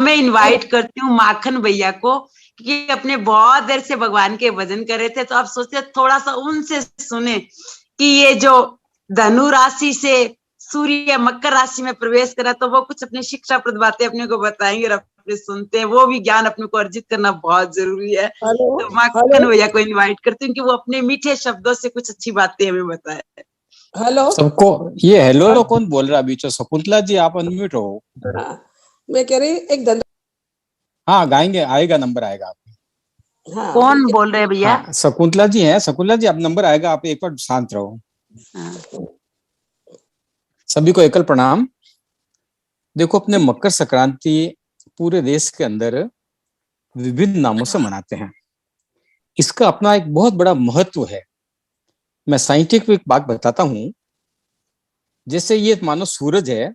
मैं इनवाइट करती हूँ माखन भैया को, कि अपने बहुत देर से भगवान के भजन कर रहे थे, तो आप सोचते थोड़ा सा उनसे सुने कि ये जो धनु राशि से सूर्य मकर राशि में प्रवेश करा, तो वो कुछ अपनी शिक्षाप्रद बातें अपने को बताएंगे और अपने सुनते हैं। वो भी ज्ञान अपने को अर्जित करना बहुत जरूरी है। तो माखन भैया को इनवाइट करती हूँ कि वो अपने मीठे शब्दों से कुछ अच्छी बातें हमें बताए। हेलो सबको, ये हेलो कौन बोल रहा है बीच में? शकुंतला जी आप अनम्यूट हो। मैं कह रही एक धन। हाँ गाएंगे, आएगा, नंबर आएगा आपको। हाँ, कौन बोल रहे हैं भैया? हाँ, शकुंतला जी हैं। शकुंतला जी आप नंबर आएगा, आप एक बार शांत रहो। सभी को एकल प्रणाम। देखो, अपने मकर संक्रांति पूरे देश के अंदर विभिन्न नामों से मनाते हैं। इसका अपना एक बहुत बड़ा महत्व है। मैं साइंटिफिक बात बताता हूं। जैसे ये मानो सूरज है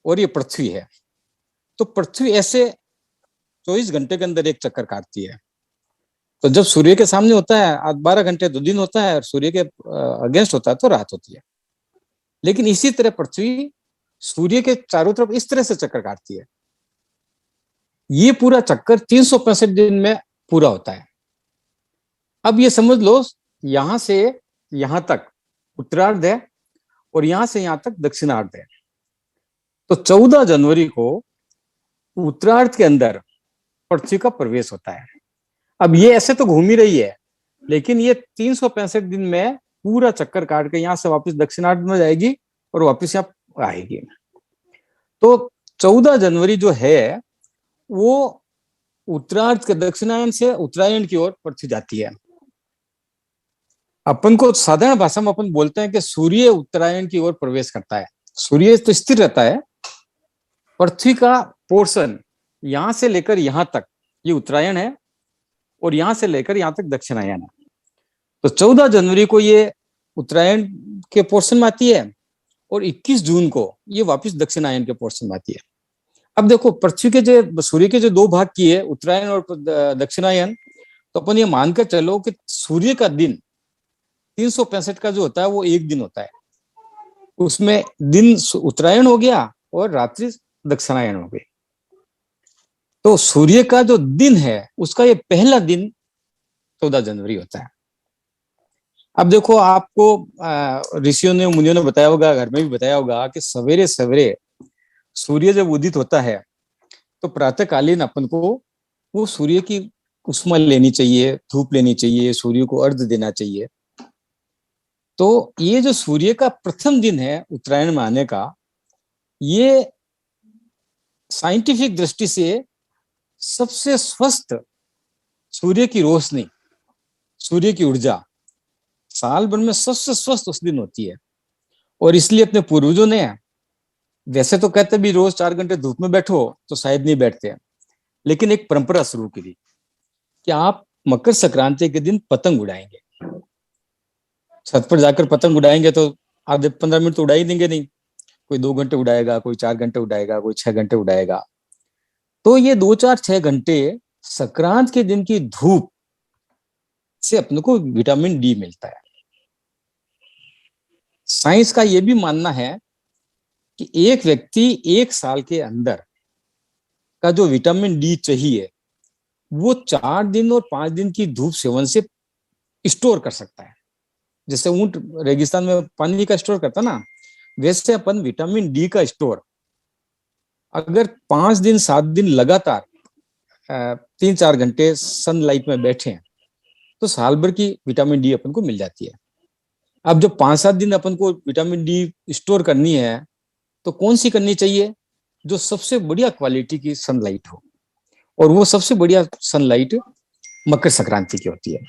और ये पृथ्वी है, तो पृथ्वी ऐसे 24 घंटे के अंदर एक चक्कर काटती है। तो जब सूर्य के सामने होता है 12 घंटे तो दिन होता है, और सूर्य के अगेंस्ट होता है तो रात होती है। लेकिन इसी तरह पृथ्वी सूर्य के चारों तरफ इस तरह से चक्कर काटती है। ये पूरा चक्कर 365 दिन में पूरा होता है। अब ये समझ लो, यहां से यहां तक उत्तरार्ध है और यहां से यहां तक दक्षिणार्ध है। तो 14 जनवरी को उत्तरार्ध के अंदर पृथ्वी का प्रवेश होता है। अब ये ऐसे तो घूम ही रही है, लेकिन ये 365 दिन में पूरा चक्कर काट के यहां से वापस दक्षिणार्ध में जाएगी और वापस यहाँ आएगी। तो 14 जनवरी जो है वो उत्तरार्ध के दक्षिणायन से उत्तरायण की ओर पृथ्वी जाती है। अपन को साधारण भाषा में अपन बोलते हैं कि सूर्य उत्तरायण की ओर प्रवेश करता है। सूर्य तो स्थिर रहता है, पृथ्वी का पोर्शन यहां से लेकर यहां तक ये उत्तरायण है और यहां से लेकर यहां तक दक्षिणायन है। तो 14 जनवरी को ये उत्तरायण के पोर्शन में आती है और 21 जून को ये वापस दक्षिणायन के पोर्शन में आती है। अब देखो, पृथ्वी के जो सूर्य के जो दो भाग किए, उत्तरायण और दक्षिणायन, तो अपन ये मानकर चलो कि सूर्य का दिन 365 का जो होता है वो एक दिन होता है। उसमें दिन उत्तरायण हो गया और रात्रि दक्षिणायन हो गई। तो सूर्य का जो दिन है उसका ये पहला दिन 14 जनवरी होता है। अब देखो, आपको ऋषियों ने, मुनियों ने बताया होगा, घर में भी बताया होगा कि सवेरे सवेरे सूर्य जब उदित होता है तो प्रातःकालीन अपन को वो सूर्य की उष्मा लेनी चाहिए, धूप लेनी चाहिए, सूर्य को अर्घ्य देना चाहिए। तो ये जो सूर्य का प्रथम दिन है उत्तरायण में आने का, ये साइंटिफिक दृष्टि से सबसे स्वस्थ सूर्य की रोशनी, सूर्य की ऊर्जा साल भर में सबसे स्वस्थ उस दिन होती है। और इसलिए अपने पूर्वजों ने, वैसे तो कहते भी रोज 4 घंटे धूप में बैठो, तो शायद नहीं बैठते, लेकिन एक परंपरा शुरू की कि आप मकर संक्रांति के दिन पतंग उड़ाएंगे। छत पर जाकर पतंग उड़ाएंगे तो आधे 15 मिनट तो उड़ा ही देंगे नहीं, कोई 2 घंटे उड़ाएगा, कोई 4 घंटे उड़ाएगा, कोई 6 घंटे उड़ाएगा। तो ये 2, 4, 6 घंटे संक्रांत के दिन की धूप से अपने को विटामिन डी मिलता है। साइंस का यह भी मानना है कि एक व्यक्ति 1 साल के अंदर का जो विटामिन डी चाहिए वो 4 दिन और 5 दिन की धूप सेवन से स्टोर कर सकता है। जैसे ऊंट रेगिस्तान में पानी का स्टोर करता ना, वैसे अपन विटामिन डी का स्टोर अगर 5 दिन 7 दिन लगातार 3-4 घंटे सनलाइट में बैठे तो साल भर की विटामिन डी अपन को मिल जाती है। अब जब 5-7 दिन अपन को विटामिन डी स्टोर करनी है तो कौन सी करनी चाहिए? जो सबसे बढ़िया क्वालिटी की सनलाइट हो, और वो सबसे बढ़िया सनलाइट मकर संक्रांति की होती है।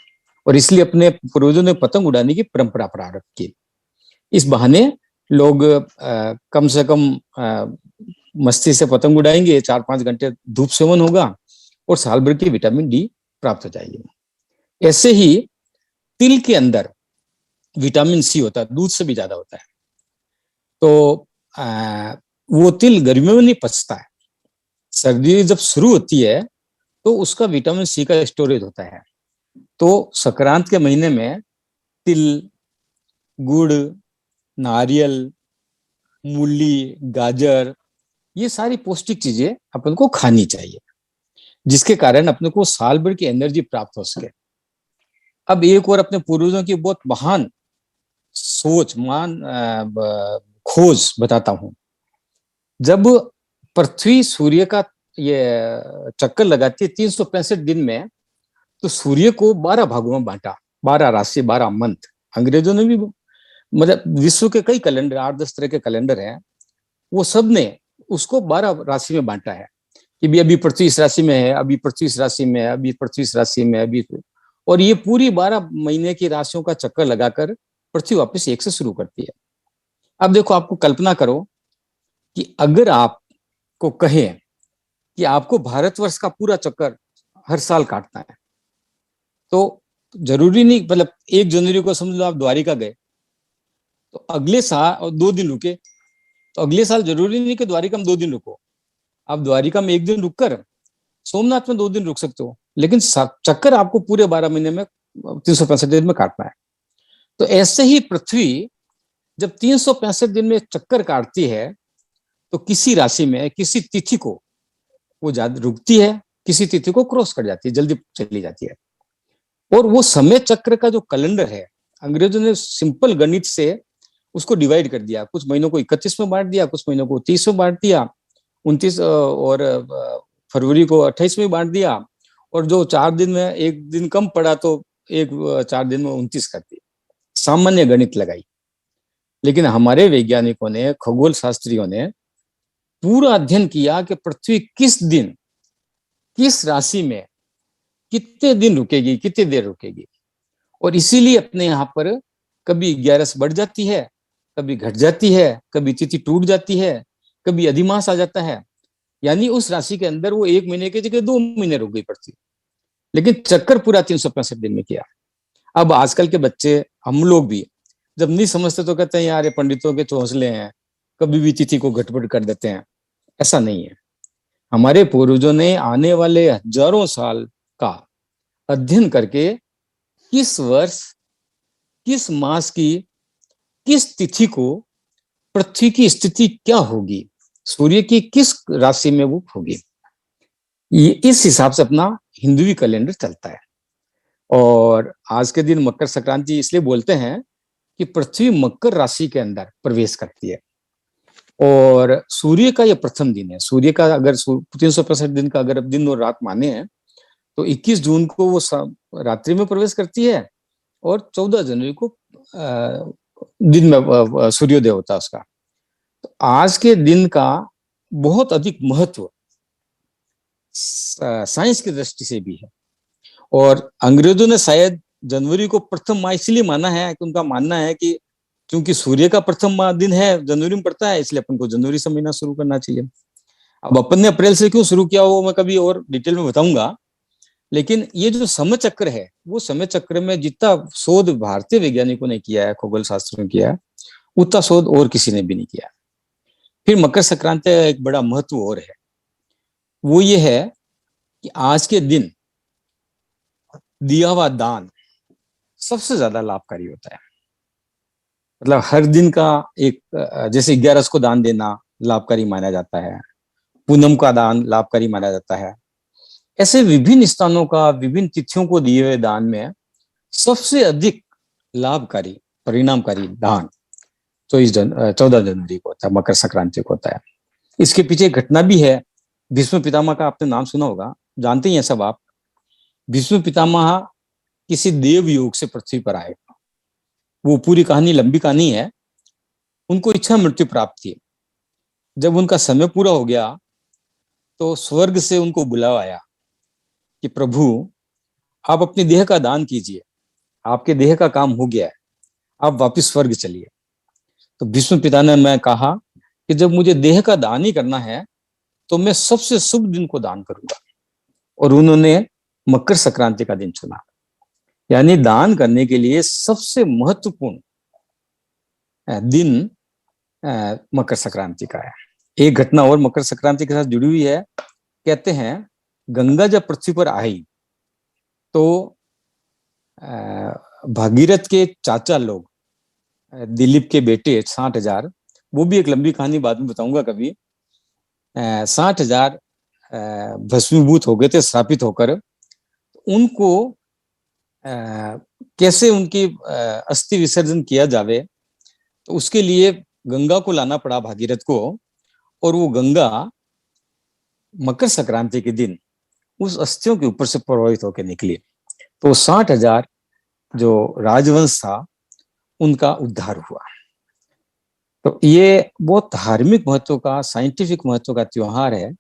और इसलिए अपने पूर्वजों ने पतंग उड़ाने की परंपरा प्रारंभ की। इस बहाने लोग कम से कम मस्ती से पतंग उड़ाएंगे, 4-5 घंटे धूप सेवन होगा और साल भर की विटामिन डी प्राप्त हो जाएगी। ऐसे ही तिल के अंदर विटामिन सी होता है, दूध से भी ज्यादा होता है। तो वो तिल गर्मियों में नहीं पचता है, सर्दी जब शुरू होती है तो उसका विटामिन सी का स्टोरेज होता है। तो संक्रांत के महीने में तिल, गुड़, नारियल, मूली, गाजर, ये सारी पौष्टिक चीजें अपन को खानी चाहिए, जिसके कारण अपने को साल भर की एनर्जी प्राप्त हो सके। अब एक और अपने पूर्वजों की बहुत महान सोच, खोज बताता हूं। जब पृथ्वी सूर्य का ये चक्कर लगाती है 365 दिन में, तो सूर्य को 12 भागों में बांटा, 12 राशि, 12 मंथ। अंग्रेजों ने भी, मतलब विश्व के कई कैलेंडर, 8-10 तरह के कैलेंडर हैं, वो सब ने उसको 12 राशि में बांटा है कि भी अभी पृथ्वी इस राशि में है, अभी पृथ्वी इस राशि में है, अभी पृथ्वी इस राशि में है, अभी। और ये पूरी 12 महीने की राशियों का चक्कर लगाकर पृथ्वी वापस एक से शुरू करती है। अब देखो, आपको कल्पना करो कि अगर आपको कहें कि आपको भारतवर्ष का पूरा चक्कर हर साल काटना है, तो जरूरी नहीं, मतलब 1 जनवरी को समझ लो आप द्वारिका गए, तो अगले साल और 2 दिन रुके, तो अगले साल जरूरी नहीं कि द्वारिका में 2 दिन रुको। आप द्वारिका में 1 दिन रुककर सोमनाथ में 2 दिन रुक सकते हो, लेकिन चक्कर आपको पूरे 12 महीने में 365 दिन में काटना है। तो ऐसे ही पृथ्वी जब 365 दिन में चक्कर काटती है, तो किसी राशि में किसी तिथि को वो ज्यादा रुकती है, किसी तिथि को क्रॉस कर जाती है, जल्दी चली जाती है। और वो समय चक्र का जो कैलेंडर है, अंग्रेजों ने सिंपल गणित से उसको डिवाइड कर दिया। कुछ महीनों को 31 में बांट दिया, कुछ महीनों को 30 में बांट दिया, 29 और फरवरी को 28 में बांट दिया, और जो 4 दिन में 1 दिन कम पड़ा तो 4 दिन में 29 कर दिया। सामान्य गणित लगाई। लेकिन हमारे वैज्ञानिकों ने, खगोल शास्त्रियों ने पूरा अध्ययन किया कि पृथ्वी किस दिन, किस राशि में कितने दिन रुकेगी, कितनी देर रुकेगी। और इसीलिए अपने यहाँ पर कभी 11 से बढ़ जाती है, कभी घट जाती है, कभी तिथि टूट जाती है, कभी अधिमास आ जाता है। यानी उस राशि के अंदर वो 1 महीने की जगह 2 महीने रुक गई पृथ्वी, लेकिन चक्कर पूरा 365 दिन में किया। अब आजकल के बच्चे, हम लोग भी जब नहीं समझते तो कहते हैं यार ये पंडितों के चौंसले हैं, कभी भी तिथि को घटपट कर देते हैं। ऐसा नहीं है। हमारे पूर्वजों ने आने वाले हजारों साल का अध्ययन करके किस वर्ष, किस मास की, किस तिथि को पृथ्वी की स्थिति क्या होगी, सूर्य की किस राशि में वो होगी, ये इस हिसाब से अपना हिंदुवी कैलेंडर चलता है। और आज के दिन मकर संक्रांति इसलिए बोलते हैं कि पृथ्वी मकर राशि के अंदर प्रवेश करती है, और सूर्य का यह प्रथम दिन है। सूर्य का अगर 365 दिन का अगर दिन और रात माने हैं, तो 21 जून को वो रात्रि में प्रवेश करती है, और 14 जनवरी को दिन में सूर्योदय होता है उसका। तो आज के दिन का बहुत अधिक महत्व साइंस की दृष्टि से भी है। और अंग्रेजों ने शायद जनवरी को प्रथम माह इसलिए माना है कि उनका मानना है कि क्योंकि सूर्य का प्रथम दिन है, जनवरी में पड़ता है, इसलिए अपन को जनवरी से महीना शुरू करना चाहिए। अब अपन ने अप्रैल से क्यों शुरू किया वो मैं कभी और डिटेल में बताऊंगा। लेकिन ये जो समय चक्र है, वो समय चक्र में जितना शोध भारतीय वैज्ञानिकों ने किया है, खगोल शास्त्र ने किया है, उतना शोध और किसी ने भी नहीं किया। फिर मकर संक्रांति का एक बड़ा महत्व और है, वो ये है कि आज के दिन दिया हुआ दान सबसे ज्यादा लाभकारी होता है। मतलब हर दिन का एक, जैसे 11 को दान देना लाभकारी माना जाता है, पूनम का दान लाभकारी माना जाता है। ऐसे विभिन्न स्थानों का, विभिन्न तिथियों को दिए हुए दान में सबसे अधिक लाभकारी, परिणामकारी दान 14 जनवरी को होता है, मकर संक्रांति को होता है। इसके पीछे एक घटना भी है। भीष्म पितामह का आपने नाम सुना होगा, जानते ही हैं सब आप। भीष्म पितामह किसी देव योग से पृथ्वी पर आए। वो पूरी कहानी लंबी कहानी है। उनको इच्छा मृत्यु प्राप्त थी। जब उनका समय पूरा हो गया तो स्वर्ग से उनको बुलावा आया कि प्रभु आप अपनी देह का दान कीजिए, आपके देह का काम हो गया है, आप वापस स्वर्ग चलिए। तो भीष्म पिता ने मैं कहा कि जब मुझे देह का दान ही करना है तो मैं सबसे शुभ दिन को दान करूंगा, और उन्होंने मकर संक्रांति का दिन चुना। यानी दान करने के लिए सबसे महत्वपूर्ण दिन मकर संक्रांति का है। एक घटना और मकर संक्रांति के साथ जुड़ी हुई है। कहते हैं गंगा जब पृथ्वी पर आई तो भागीरथ के चाचा लोग, दिलीप के बेटे 60,000, वो भी एक लंबी कहानी बाद में बताऊंगा कभी, 60,000 भस्मीभूत हो गए थे श्रापित होकर। उनको कैसे उनकी अस्थि विसर्जन किया जावे, तो उसके लिए गंगा को लाना पड़ा भागीरथ को, और वो गंगा मकर संक्रांति के दिन उस अस्थियों के ऊपर से प्रवाहित होकर निकली। तो 60,000 जो राजवंश था उनका उद्धार हुआ। तो ये बहुत धार्मिक महत्व का, साइंटिफिक महत्व का त्योहार है।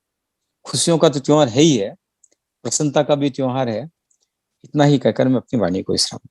खुशियों का तो त्योहार है ही है, प्रसन्नता का भी त्योहार है। इतना ही कहकर मैं अपनी वाणी को विश्राम